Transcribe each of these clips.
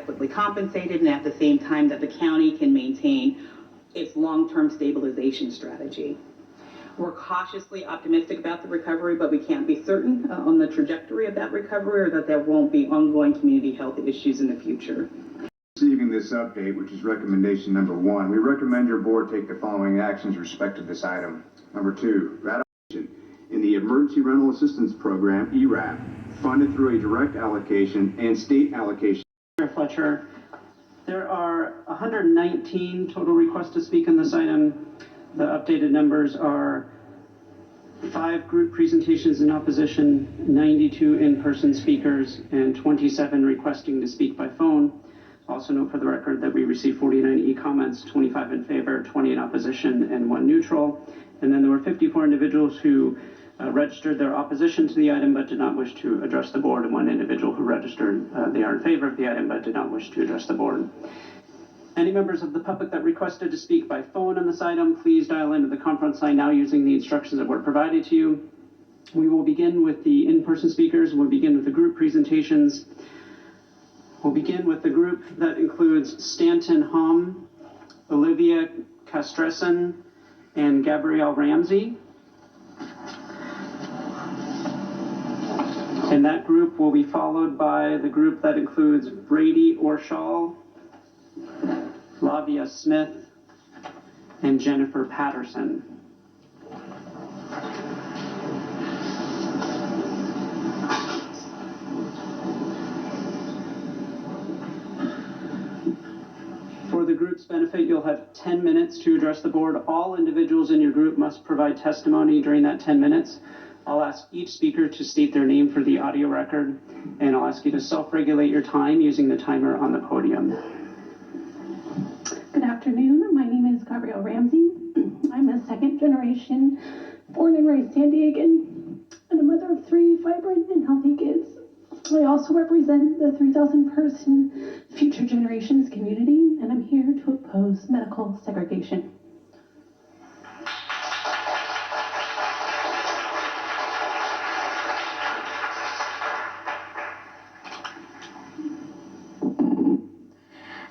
adequately compensated, and at the same time that the county can maintain its long-term stabilization strategy. We're cautiously optimistic about the recovery, but we can't be certain on the trajectory of that recovery or that there won't be ongoing community health issues in the future. Receiving this update, which is recommendation number 1, we recommend your board take the following actions with respect to this item. Number 2, ratification in the Emergency Rental Assistance Program, ERAP, funded through a direct allocation and state allocation. Mayor Fletcher, there are 119 total requests to speak on this item. The updated numbers are 5 group presentations in opposition, 92 in-person speakers, and 27 requesting to speak by phone. Also note for the record that we received 49 e-comments, 25 in favor, 20 in opposition, and 1 neutral. And then there were 54 individuals who registered their opposition to the item but did not wish to address the board, and 1 individual who registered they are in favor of the item but did not wish to address the board. Any members of the public that requested to speak by phone on this item, please dial into the conference line now using the instructions that were provided to you. We will begin with the in-person speakers. We'll begin with the group presentations. We'll begin with the group that includes Stanton Hom, Olivia Castreson, and Gabrielle Ramsey. And that group will be followed by the group that includes Brady Orshall, Lavia Smith, and Jennifer Patterson. For the group's benefit, you'll have 10 minutes to address the board. All individuals in your group must provide testimony during that 10 minutes. I'll ask each speaker to state their name for the audio record, and I'll ask you to self-regulate your time using the timer on the podium. Good afternoon. My name is Gabrielle Ramsey. I'm a second generation born and raised San Diegan and a mother of 3 vibrant and healthy kids. I also represent the 3,000 person Future Generations community, and I'm here to oppose medical segregation.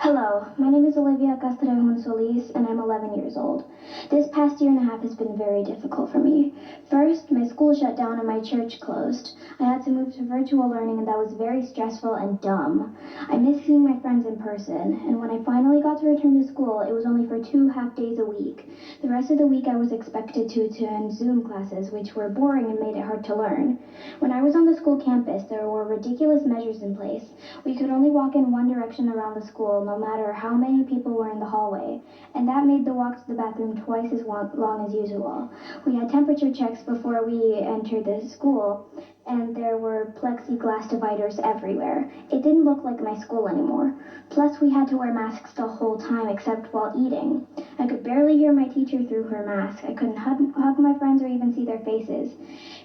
Hello, my name is Olivia Castrejon Solis, and I'm 11 years old. This past year and a half has been very difficult for me. First, my school shut down and my church closed. I had to move to virtual learning, and that was very stressful and dumb. I miss seeing my friends in person, and when I finally got to return to school, it was only for 2 half days a week. The rest of the week I was expected to attend Zoom classes, which were boring and made it hard to learn. When I was on the school campus, there were ridiculous measures in place. We could only walk in one direction around the school, no matter how many people were in the hallway, and that made the walk to the bathroom twice as long as usual. We had temperature checks before we entered the school, and there were plexiglass dividers everywhere. It didn't look like my school anymore. Plus, we had to wear masks the whole time except while eating. I could barely hear my teacher through her mask. I couldn't hug my friends or even see their faces.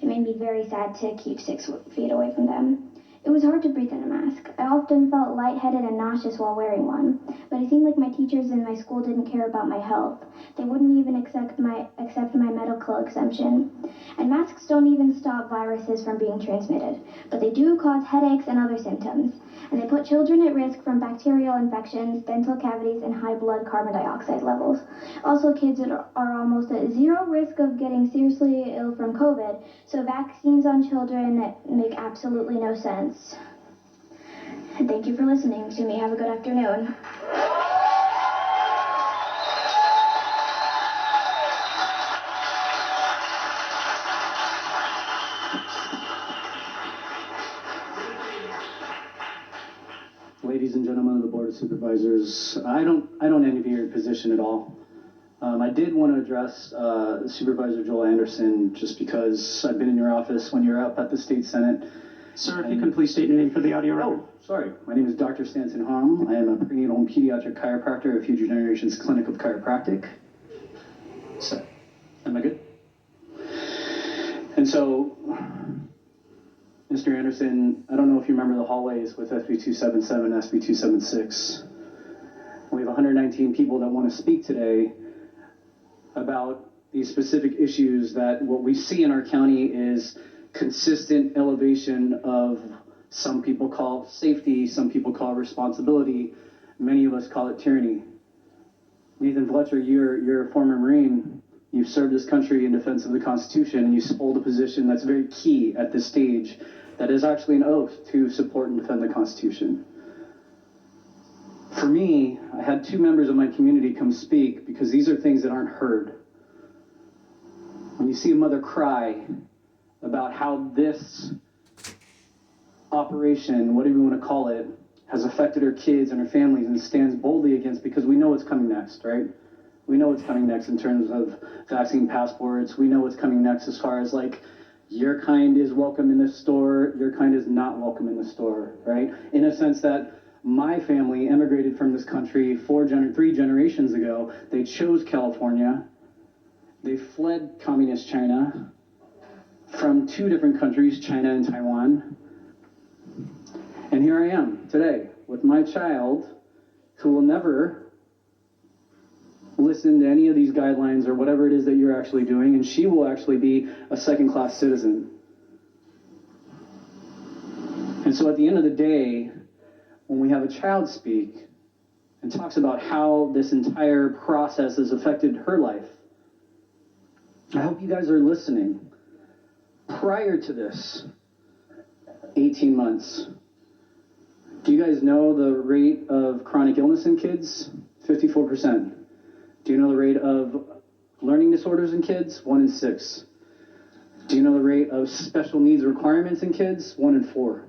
It made me very sad to keep 6 feet away from them. It was hard to breathe in a mask. I often felt lightheaded and nauseous while wearing one, but it seemed like my teachers in my school didn't care about my health. They wouldn't even accept my medical exemption. And masks don't even stop viruses from being transmitted, but they do cause headaches and other symptoms. And they put children at risk from bacterial infections, dental cavities, and high blood carbon dioxide levels. Also, kids are almost at 0 risk of getting seriously ill from COVID, so vaccines on children make absolutely no sense. And thank you for listening to me. Have a good afternoon. Ladies and gentlemen of the Board of Supervisors, I don't envy your position at all. I did want to address Supervisor Joel Anderson just because I've been in your office when you're up at the State Senate. Sir, if you can please state your name for the audio record. Oh, sorry. My name is Dr. Stanton Hom. I am a prenatal and pediatric chiropractor at Future Generations Clinic of Chiropractic. So, am I good? And so, Mr. Anderson, I don't know if you remember the hallways with SB 277, SB 276. We have 119 people that want to speak today about these specific issues that what we see in our county is consistent elevation of Some people call it safety, some people call it responsibility, many of us call it tyranny. Nathan Fletcher, you're a former Marine. You've served this country in defense of the Constitution, and you hold a position that's very key at this stage, that is actually an oath to support and defend the Constitution. For me, I had 2 members of my community come speak because these are things that aren't heard. When you see a mother cry about how this operation, whatever you want to call it, has affected her kids and her families, and stands boldly against, because we know what's coming next, right? We know what's coming next in terms of vaccine passports. We know what's coming next as far as like, your kind is welcome in this store, your kind is not welcome in the store, right? In a sense that my family emigrated from this country 3 generations ago. They chose California. They fled communist China from 2 different countries, China and Taiwan. And here I am today with my child, who will never listen to any of these guidelines or whatever it is that you're actually doing, and she will actually be a second-class citizen. And so at the end of the day, when we have a child speak and talks about how this entire process has affected her life, I hope you guys are listening. Prior to this 18 months, do you guys know the rate of chronic illness in kids? 54%. Do you know the rate of learning disorders in kids? 1 in 6. Do you know the rate of special needs requirements in kids? 1 in 4.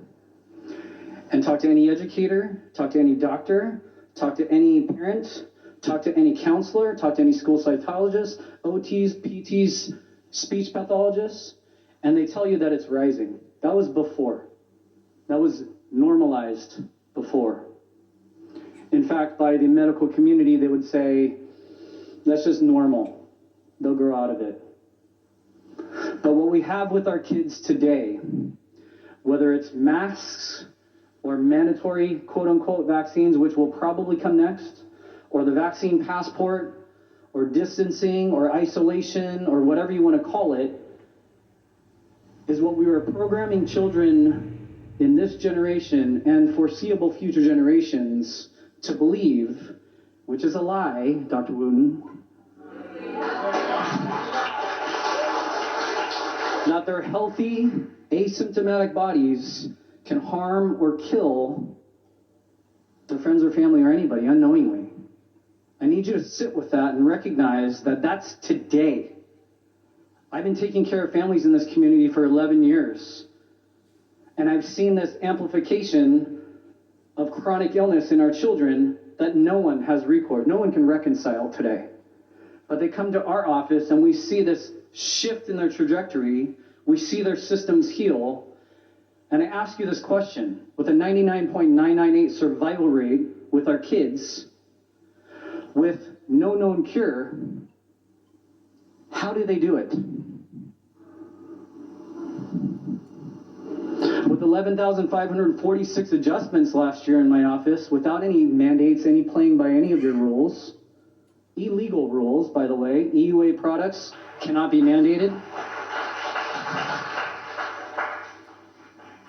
And talk to any educator, talk to any doctor, talk to any parent, talk to any counselor, talk to any school psychologist, OTs, PTs, speech pathologists, and they tell you that it's rising. That was before. That was normalized before. In fact, by the medical community, they would say, that's just normal. They'll grow out of it. But what we have with our kids today, whether it's masks or mandatory quote-unquote vaccines, which will probably come next, or the vaccine passport, or distancing, or isolation, or whatever you want to call it, is what we were programming children in this generation and foreseeable future generations to believe, which is a lie, Dr. Wooten, that their healthy, asymptomatic bodies can harm or kill their friends or family or anybody unknowingly. I need you to sit with that and recognize that that's today. I've been taking care of families in this community for 11 years, and I've seen this amplification of chronic illness in our children that no one has recourse, no one can reconcile today. But they come to our office and we see this shift in their trajectory, we see their systems heal, and I ask you this question, with a 99.998 survival rate with our kids, with no known cure, how do they do it? With 11,546 adjustments last year in my office, without any mandates, any playing by any of your rules, illegal rules, by the way, EUA products cannot be mandated,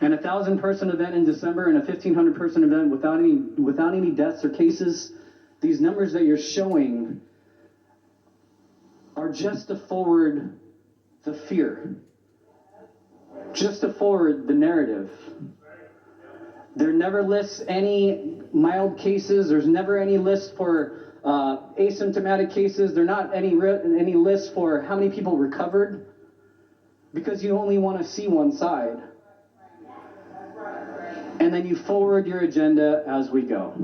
and a 1,000-person event in December and a 1,500-person event without any deaths or cases. These numbers that you're showing are just to forward the fear, just to forward the narrative. There never lists any mild cases. There's never any list for asymptomatic cases. There not any list for how many people recovered, because you only want to see one side. And then you forward your agenda as we go.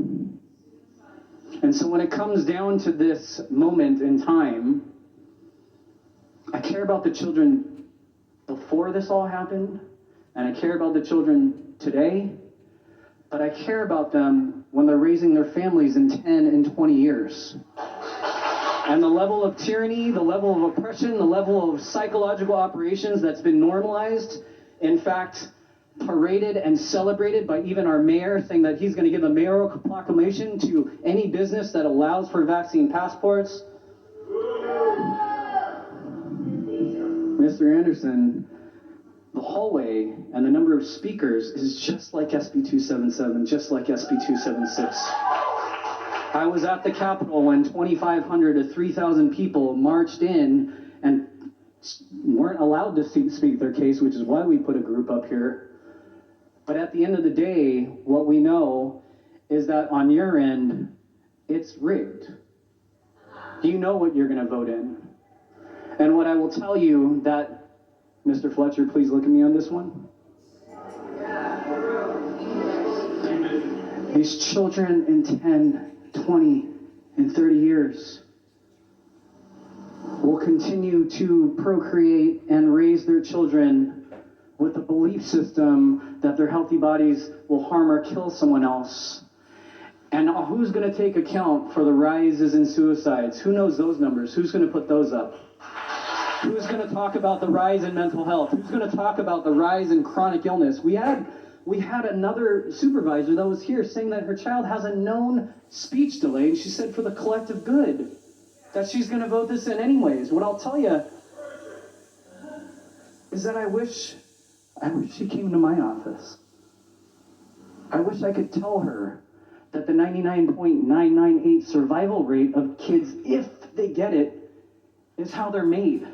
And so when it comes down to this moment in time, I care about the children before this all happened, and I care about the children today, but I care about them when they're raising their families in 10 and 20 years. And the level of tyranny, the level of oppression, the level of psychological operations that's been normalized, in fact, paraded and celebrated by even our mayor, saying that he's going to give a mayoral proclamation to any business that allows for vaccine passports. Mr. Anderson, the hallway and the number of speakers is just like SB 277, just like SB 276. I was at the Capitol when 2,500 to 3,000 people marched in and weren't allowed to speak their case, which is why we put a group up here. But at the end of the day, what we know is that on your end, it's rigged. You know what you're going to vote in. And what I will tell you that, Mr. Fletcher, please look at me on this one. These children in 10, 20, and 30 years will continue to procreate and raise their children with the belief system that their healthy bodies will harm or kill someone else. And who's going to take account for the rises in suicides? Who knows those numbers? Who's going to put those up? Who's going to talk about the rise in mental health? Who's going to talk about the rise in chronic illness? We had another supervisor that was here saying that her child has a known speech delay, and she said for the collective good that she's going to vote this in anyways. What I'll tell you is that I wish she came to my office. I wish I could tell her that the 99.998 survival rate of kids, if they get it, is how they're made.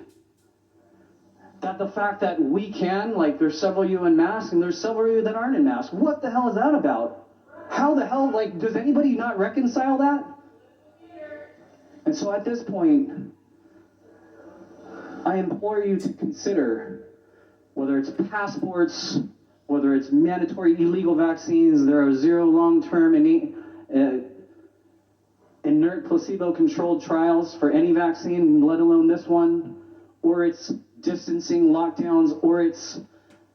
That the fact that we can, like there's several of you in masks and there's several of you that aren't in masks. What the hell is that about? How the hell, does anybody not reconcile that? And so at this point, I implore you to consider whether it's passports, whether it's mandatory illegal vaccines, there are 0 long-term inert placebo-controlled trials for any vaccine, let alone this one, or it's distancing, lockdowns, or it's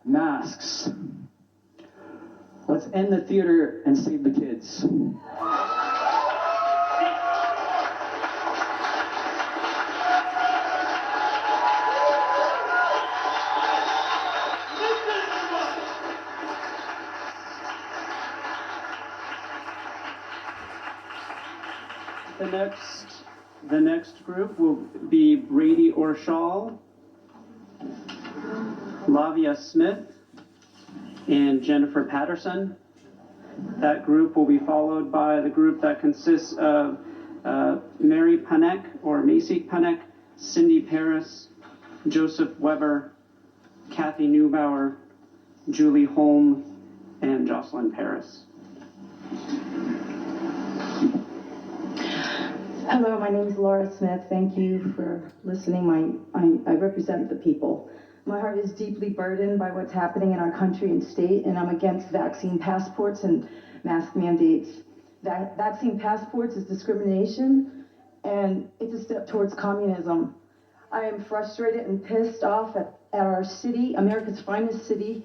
masks. Let's end the theater and save the kids. The next group will be Brady Orshall, Lavia Smith, and Jennifer Patterson. That group will be followed by the group that consists of Mary Panek or Macy Panek, Cindy Paris, Joseph Weber, Kathy Neubauer, Julie Holm, and Jocelyn Paris. Hello, my name is Laura Smith. Thank you for listening. I represent the people. My heart is deeply burdened by what's happening in our country and state, and I'm against vaccine passports and mask mandates. Vaccine passports is discrimination, and it's a step towards communism. I am frustrated and pissed off at our city, America's finest city,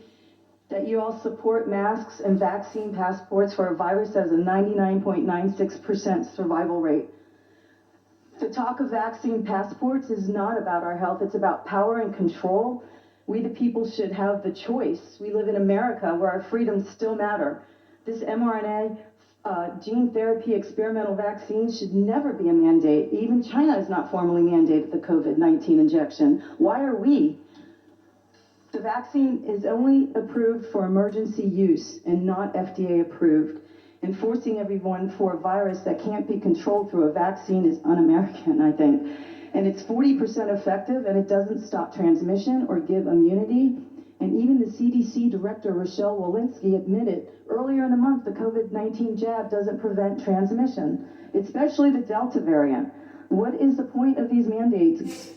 that you all support masks and vaccine passports for a virus that has a 99.96% survival rate. The talk of vaccine passports is not about our health, it's about power and control. We the people should have the choice. We live in America where our freedoms still matter. This mRNA gene therapy experimental vaccine should never be a mandate. Even China has not formally mandated the COVID-19 injection. Why are we? The vaccine is only approved for emergency use and not FDA approved. And forcing everyone for a virus that can't be controlled through a vaccine is un-American, I think. And it's 40% effective, and it doesn't stop transmission or give immunity. And even the CDC director, Rochelle Walensky, admitted earlier in the month the COVID-19 jab doesn't prevent transmission, especially the Delta variant. What is the point of these mandates?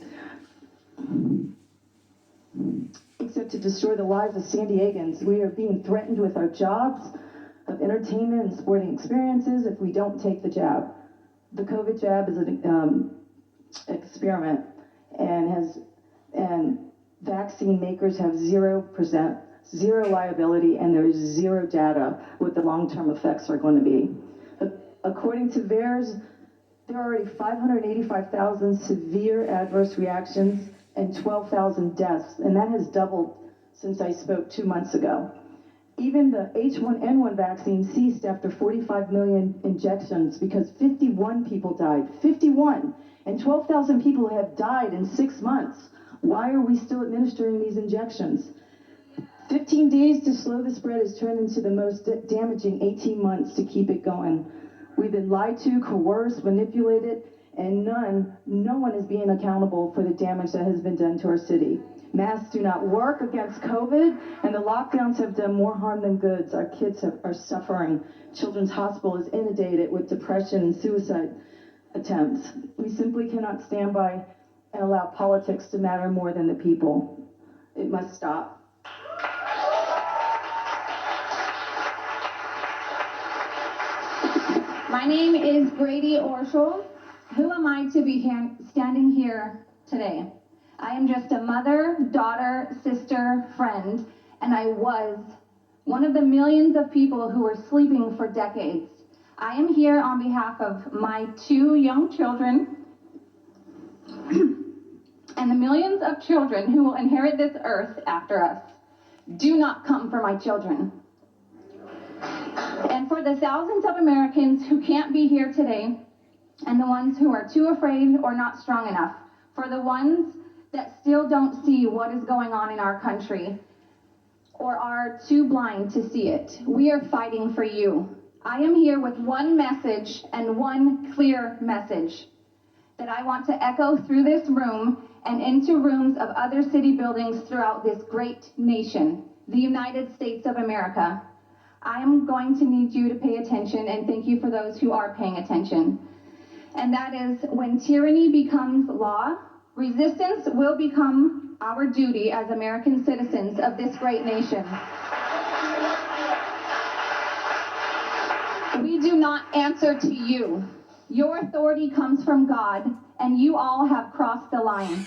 Except to destroy the lives of San Diegans. We are being threatened with our jobs, of entertainment and sporting experiences if we don't take the jab. The COVID jab is an experiment, and vaccine makers have 0%, zero liability, and there's zero data what the long-term effects are going to be. According to VAERS, there are already 585,000 severe adverse reactions and 12,000 deaths, and that has doubled since I spoke 2 months ago. Even the H1N1 vaccine ceased after 45 million injections because 51 people died. 51! And 12,000 people have died in 6 months. Why are we still administering these injections? 15 days to slow the spread has turned into the most damaging 18 months to keep it going. We've been lied to, coerced, manipulated, and no one is being accountable for the damage that has been done to our city. Masks do not work against COVID, and the lockdowns have done more harm than good. Our kids are suffering. Children's Hospital is inundated with depression and suicide attempts. We simply cannot stand by and allow politics to matter more than the people. It must stop. My name is Brady Orschel. Who am I to be standing here today? I am just a mother, daughter, sister, friend, and I was one of the millions of people who were sleeping for decades. I am here on behalf of my 2 young children and the millions of children who will inherit this earth after us. Do not come for my children. And for the thousands of Americans who can't be here today, and the ones who are too afraid or not strong enough, for the ones that still don't see what is going on in our country or are too blind to see it, we are fighting for you. I am here with one message and one clear message that I want to echo through this room and into rooms of other city buildings throughout this great nation, the United States of America. I am going to need you to pay attention, and thank you for those who are paying attention. And that is, when tyranny becomes law, resistance will become our duty as American citizens of this great nation. We do not answer to you. Your authority comes from God, and you all have crossed the line.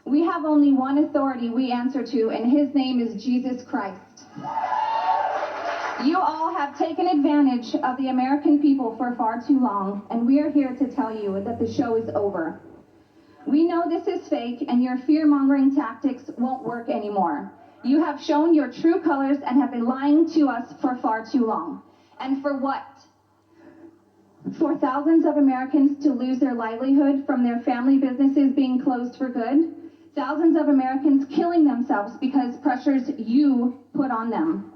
We have only one authority we answer to, and his name is Jesus Christ. You all have taken advantage of the American people for far too long, and we are here to tell you that the show is over. We know this is fake, and your fear-mongering tactics won't work anymore. You have shown your true colors and have been lying to us for far too long. And for what? For thousands of Americans to lose their livelihood from their family businesses being closed for good? Thousands of Americans killing themselves because pressures you put on them.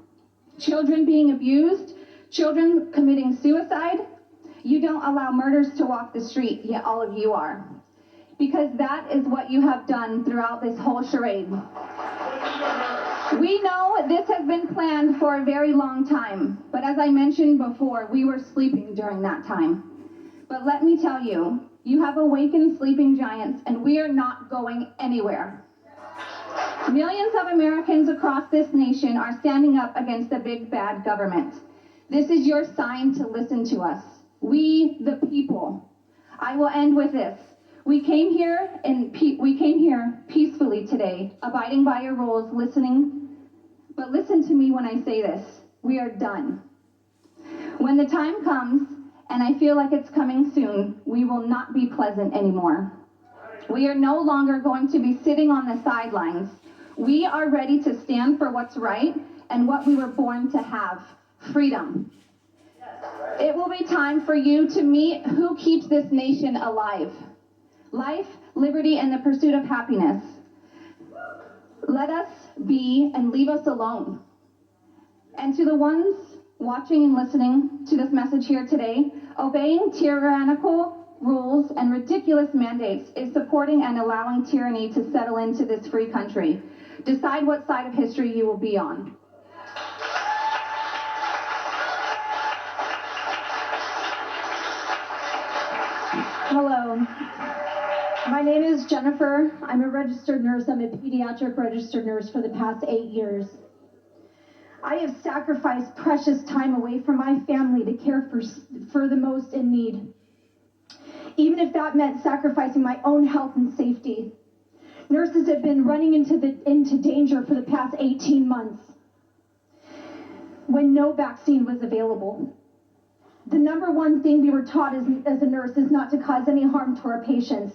Children being abused, children committing suicide. You don't allow murders to walk the street, yet all of you are. Because that is what you have done throughout this whole charade. We know this has been planned for a very long time, but as I mentioned before, we were sleeping during that time. But let me tell you, you have awakened sleeping giants, and we are not going anywhere. Millions of Americans across this nation are standing up against the big bad government. This is your sign to listen to us. We, the people. I will end with this. We came here peacefully today, abiding by your rules, listening. But listen to me when I say this. We are done. When the time comes, and I feel like it's coming soon, we will not be pleasant anymore. We are no longer going to be sitting on the sidelines. We are ready to stand for what's right and what we were born to have, freedom. It will be time for you to meet who keeps this nation alive. Life, liberty, and the pursuit of happiness. Let us be and leave us alone. And to the ones watching and listening to this message here today, obeying tyrannical rules and ridiculous mandates is supporting and allowing tyranny to settle into this free country. Decide what side of history you will be on. Hello. My name is Jennifer. I'm a registered nurse. I'm a pediatric registered nurse for the past 8 years. I have sacrificed precious time away from my family to care for the most in need, even if that meant sacrificing my own health and safety. Nurses have been running into danger for the past 18 months when no vaccine was available. The number one thing we were taught as a nurse is not to cause any harm to our patients.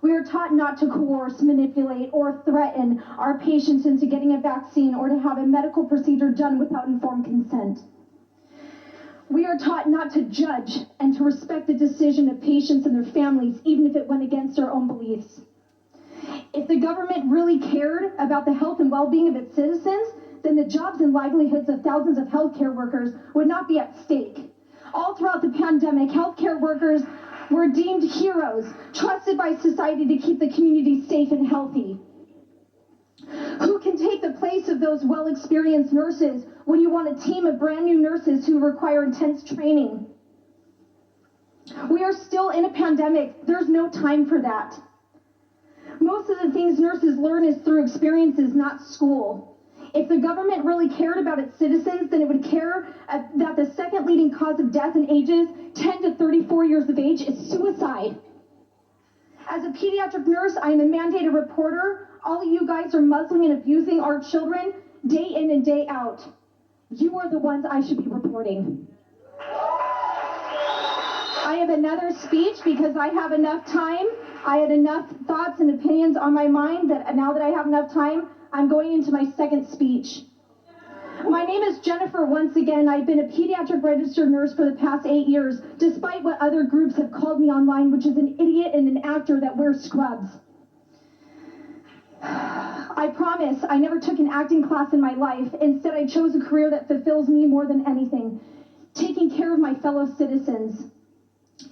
We are taught not to coerce, manipulate, or threaten our patients into getting a vaccine or to have a medical procedure done without informed consent. We are taught not to judge and to respect the decision of patients and their families, even if it went against our own beliefs. If the government really cared about the health and well-being of its citizens, then the jobs and livelihoods of thousands of healthcare workers would not be at stake. All throughout the pandemic, healthcare workers were deemed heroes, trusted by society to keep the community safe and healthy. Who can take the place of those well-experienced nurses when you want a team of brand new nurses who require intense training? We are still in a pandemic. There's no time for that. Most of the things nurses learn is through experiences, not school. If the government really cared about its citizens, then it would care that the second leading cause of death in ages 10 to 34 years of age is suicide. As a pediatric nurse, I am a mandated reporter. All of you guys are muzzling and abusing our children day in and day out. You are the ones I should be reporting. I have another speech because I have enough time. I had enough thoughts and opinions on my mind that now that I have enough time, I'm going into my second speech. My name is Jennifer once again. I've been a pediatric registered nurse for the past 8 years, despite what other groups have called me online, which is an idiot and an actor that wears scrubs. I promise I never took an acting class in my life. Instead, I chose a career that fulfills me more than anything, taking care of my fellow citizens.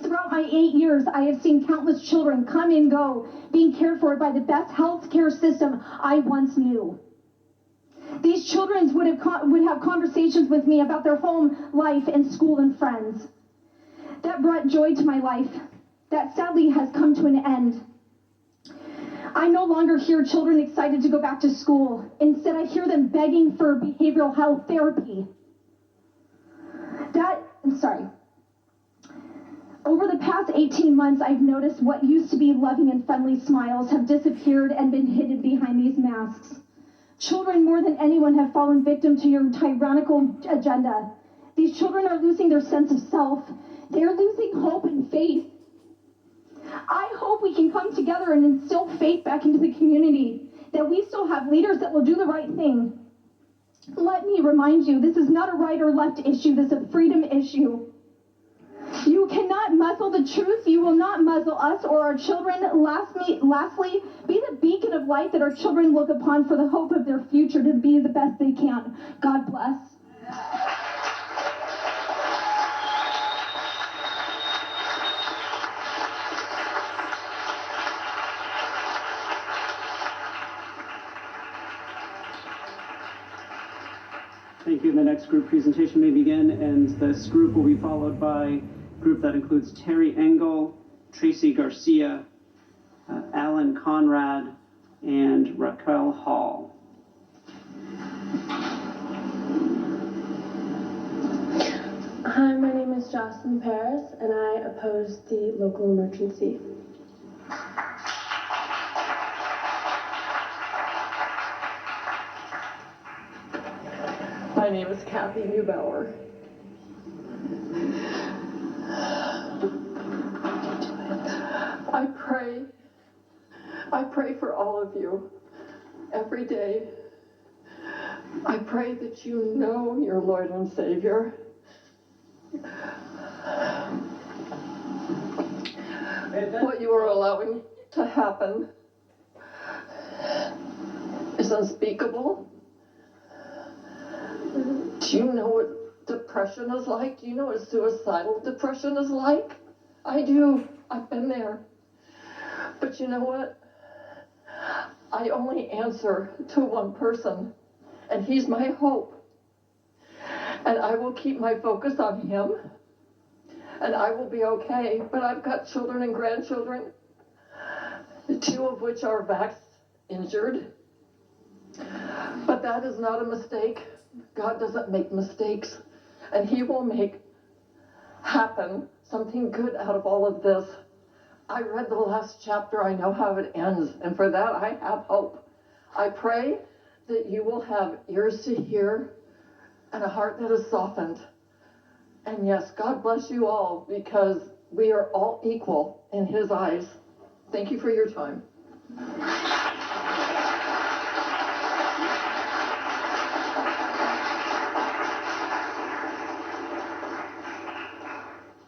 Throughout my 8 years, I have seen countless children come and go, being cared for by the best healthcare system I once knew. These children would have conversations with me about their home life and school and friends. That brought joy to my life. That sadly has come to an end. I no longer hear children excited to go back to school. Instead, I hear them begging for behavioral health therapy. Over the past 18 months, I've noticed what used to be loving and friendly smiles have disappeared and been hidden behind these masks. Children, more than anyone, have fallen victim to your tyrannical agenda. These children are losing their sense of self. They are losing hope and faith. I hope we can come together and instill faith back into the community, that we still have leaders that will do the right thing. Let me remind you, this is not a right or left issue, this is a freedom issue. You cannot muzzle the truth. You will not muzzle us or our children. Lastly, be the beacon of light that our children look upon for the hope of their future to be the best they can. God bless. Thank you. The next group presentation may begin, and this group will be followed by a group that includes Terry Engel, Tracy Garcia, Alan Conrad, and Raquel Hall. Hi, my name is Jocelyn Paris, and I oppose the local emergency. My name is Kathy Neubauer. I pray for all of you every day. I pray that you know your Lord and Savior. What you are allowing to happen is unspeakable. Do you know what depression is like? Do you know what suicidal depression is like? I do. I've been there. But you know what? I only answer to one person, and he's my hope. And I will keep my focus on him, and I will be okay. But I've got children and grandchildren, 2 of which are vax injured. But that is not a mistake. God doesn't make mistakes, and he will make happen something good out of all of this. I read the last chapter. I know how it ends, and for that I have hope. I pray that you will have ears to hear and a heart that is softened. And yes, God bless you all, because we are all equal in his eyes. Thank you for your time.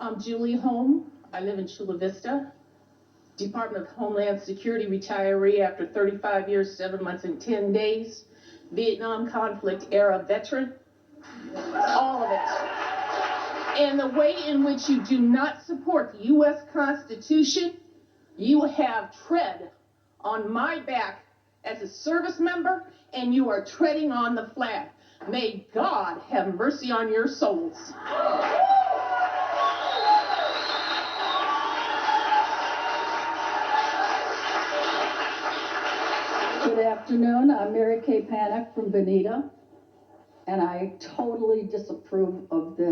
I'm Julie Holm. I live in Chula Vista. Department of Homeland Security retiree after 35 years, 7 months, and 10 days. Vietnam conflict era veteran. All of it. And the way in which you do not support the U.S. Constitution, you have tread on my back as a service member, and you are treading on the flag. May God have mercy on your souls. Good afternoon. I'm Mary Kay Panic from Bonita, and I totally disapprove of this